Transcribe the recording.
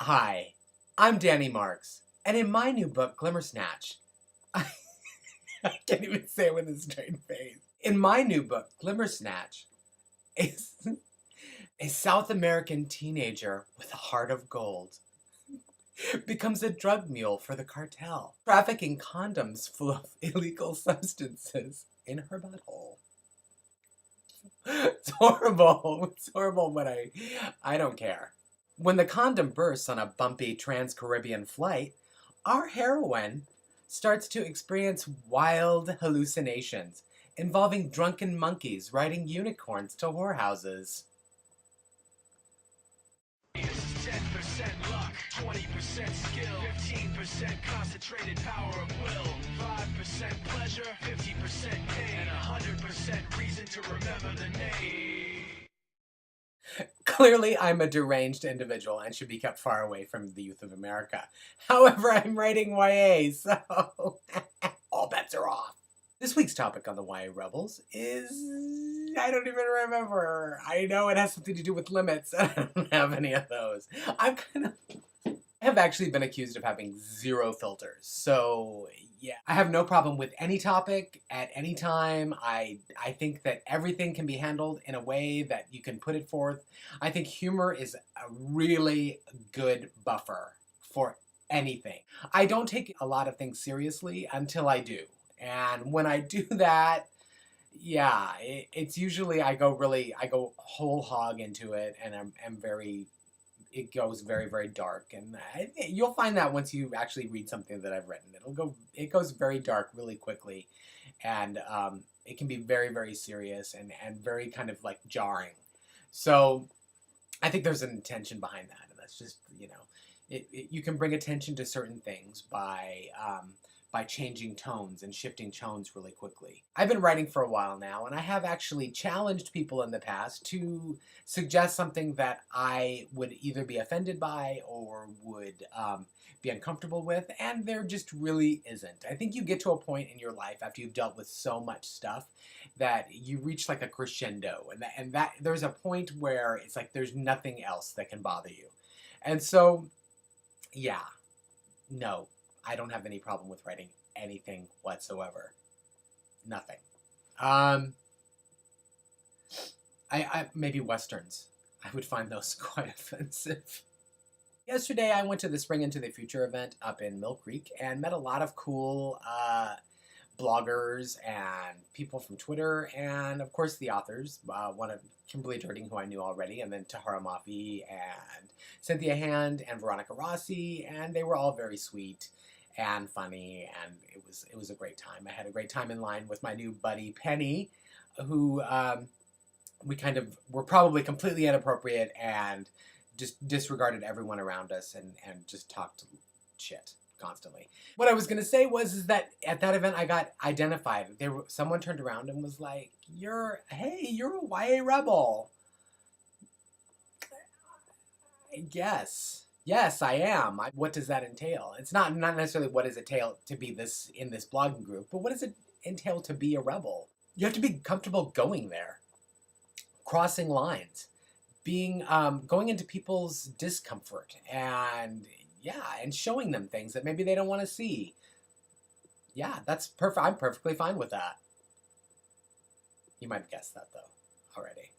Hi, I'm Danny Marks, and in my new book, Glimmer Snatch, I can't even say it with a straight face. In my new book, Glimmer Snatch, is a South American teenager with a heart of gold becomes a drug mule for the cartel, trafficking condoms full of illegal substances in her butthole. It's horrible. It's horrible, but I don't care. When the condom bursts on a bumpy trans-Caribbean flight, our heroine starts to experience wild hallucinations involving drunken monkeys riding unicorns to whorehouses. 10% luck, 20% skill, 15% concentrated power of will, 5% pleasure, 50% pain, and 100% reason to remember the name. Clearly, I'm a deranged individual and should be kept far away from the youth of America. However, I'm writing YA, so all bets are off. This week's topic on the YA Rebels is... I don't even remember. I know it has something to do with limits, and I don't have any of those. I have actually been accused of having zero filters, so yeah. I have no problem with any topic at any time. I think that everything can be handled in a way that you can put it forth. I think humor is a really good buffer for anything. I don't take a lot of things seriously until I do. And when I do that, yeah, it's usually I go whole hog into it, and it goes very, very dark. And you'll find that once you actually read something that I've written. It goes very dark really quickly, and it can be very, very serious and very kind of like jarring. So I think there's an intention behind that, and that's just, you can bring attention to certain things by changing tones and shifting tones really quickly. I've been writing for a while now, and I have actually challenged people in the past to suggest something that I would either be offended by or would be uncomfortable with, and there just really isn't. I think you get to a point in your life after you've dealt with so much stuff that you reach like a crescendo, and that there's a point where it's like there's nothing else that can bother you. And so, yeah, no. I don't have any problem with writing anything whatsoever. Nothing. I maybe Westerns. I would find those quite offensive. Yesterday, I went to the Spring Into the Future event up in Mill Creek and met a lot of cool bloggers and people from Twitter, and of course the authors. One of Kimberly Jardine, who I knew already, and then Tahara Mafi and Cynthia Hand and Veronica Rossi, and they were all very sweet and funny, and it was a great time. I had a great time in line with my new buddy Penny, who we kind of were probably completely inappropriate and just disregarded everyone around us and just talked shit constantly. What I was gonna say is that at that event I got identified. Someone turned around and was like, you're a YA rebel." Yes, I am. What does that entail? It's not necessarily what does it entail to be in this blogging group, but what does it entail to be a rebel? You have to be comfortable going there, crossing lines, going into people's discomfort, and showing them things that maybe they don't want to see. Yeah, that's perfect. I'm perfectly fine with that. You might have guessed that though already.